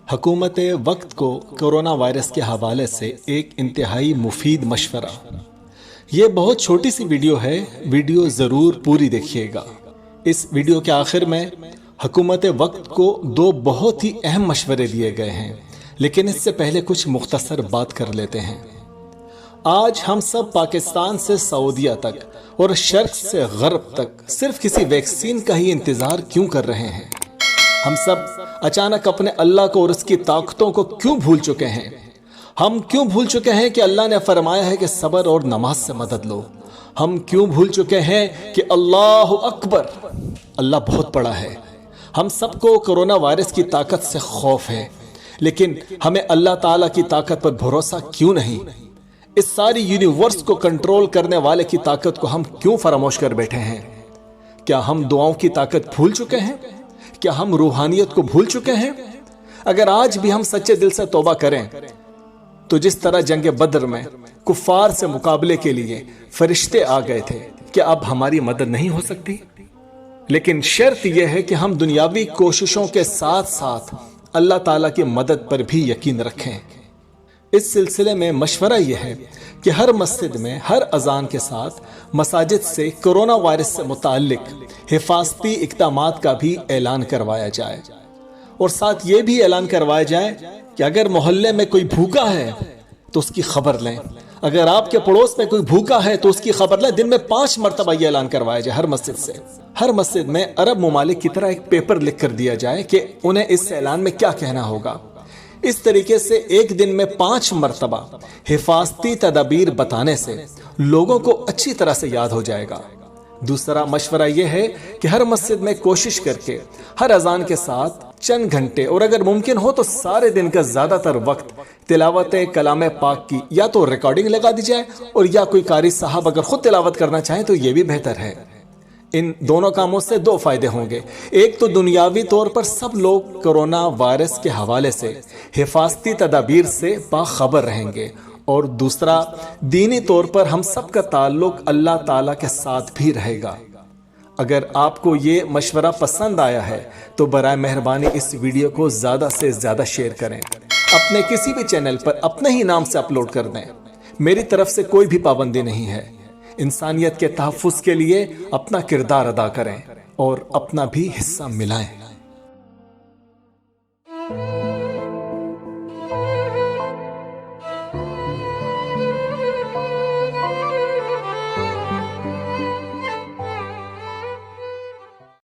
حکومت وقت کو کورونا وائرس کے حوالے سے ایک انتہائی مفید مشورہ۔ یہ بہت چھوٹی سی ویڈیو ہے، ویڈیو ضرور پوری دیکھیے گا۔ اس ویڈیو کے آخر میں حکومت وقت کو دو بہت ہی اہم مشورے دیے گئے ہیں، لیکن اس سے پہلے کچھ مختصر بات کر لیتے ہیں۔ آج ہم سب پاکستان سے سعودیہ تک اور شرق سے غرب تک صرف کسی ویکسین کا ہی انتظار کیوں کر رہے ہیں؟ ہم سب اچانک اپنے اللہ کو اور اس کی طاقتوں کو کیوں بھول چکے ہیں؟ ہم کیوں بھول چکے ہیں کہ اللہ نے فرمایا ہے کہ صبر اور نماز سے مدد لو؟ ہم کیوں بھول چکے ہیں کہ اللہ اکبر، اللہ بہت بڑا ہے؟ ہم سب کو کرونا وائرس کی طاقت سے خوف ہے، لیکن ہمیں اللہ تعالیٰ کی طاقت پر بھروسہ کیوں نہیں؟ اس ساری یونیورس کو کنٹرول کرنے والے کی طاقت کو ہم کیوں فراموش کر بیٹھے ہیں؟ کیا ہم دعاؤں کی طاقت بھول چکے ہیں؟ کیا ہم روحانیت کو بھول چکے ہیں؟ اگر آج بھی ہم سچے دل سے توبہ کریں تو جس طرح جنگ بدر میں کفار سے مقابلے کے لیے فرشتے آ گئے تھے، کیا اب ہماری مدد نہیں ہو سکتی؟ لیکن شرط یہ ہے کہ ہم دنیاوی کوششوں کے ساتھ ساتھ اللہ تعالیٰ کی مدد پر بھی یقین رکھیں۔ اس سلسلے میں مشورہ یہ ہے کہ ہر مسجد میں ہر اذان کے ساتھ مساجد سے کرونا وائرس سے متعلق حفاظتی اقدامات کا بھی اعلان کروایا جائے، اور ساتھ یہ بھی اعلان کروایا جائے کہ اگر محلے میں کوئی بھوکا ہے تو اس کی خبر لیں۔ اگر آپ کے پڑوس میں کوئی بھوکا ہے تو اس کی خبر لیں۔ دن میں 5 مرتبہ یہ اعلان کروایا جائے ہر مسجد سے۔ ہر مسجد میں عرب ممالک کی طرح ایک پیپر لکھ کر دیا جائے کہ انہیں اس اعلان میں کیا کہنا ہوگا۔ اس طریقے سے ایک دن میں 5 مرتبہ حفاظتی تدابیر بتانے سے لوگوں کو اچھی طرح سے یاد ہو جائے گا۔ دوسرا مشورہ یہ ہے کہ ہر مسجد میں کوشش کر کے ہر اذان کے ساتھ چند گھنٹے، اور اگر ممکن ہو تو سارے دن کا زیادہ تر وقت تلاوت کلام پاک کی یا تو ریکارڈنگ لگا دی جائے، اور یا کوئی قاری صاحب اگر خود تلاوت کرنا چاہیں تو یہ بھی بہتر ہے۔ ان دونوں کاموں سے 2 فائدے ہوں گے۔ ایک تو دنیاوی طور پر سب لوگ کرونا وائرس کے حوالے سے حفاظتی تدابیر سے باخبر رہیں گے، اور دوسرا دینی طور پر ہم سب کا تعلق اللہ تعالیٰ کے ساتھ بھی رہے گا۔ اگر آپ کو یہ مشورہ پسند آیا ہے تو برائے مہربانی اس ویڈیو کو زیادہ سے زیادہ شیئر کریں، اپنے کسی بھی چینل پر اپنے ہی نام سے اپلوڈ کر دیں۔ میری طرف سے کوئی بھی پابندی نہیں ہے۔ انسانیت کے تحفظ کے لیے اپنا کردار ادا کریں اور اپنا بھی حصہ ملائیں۔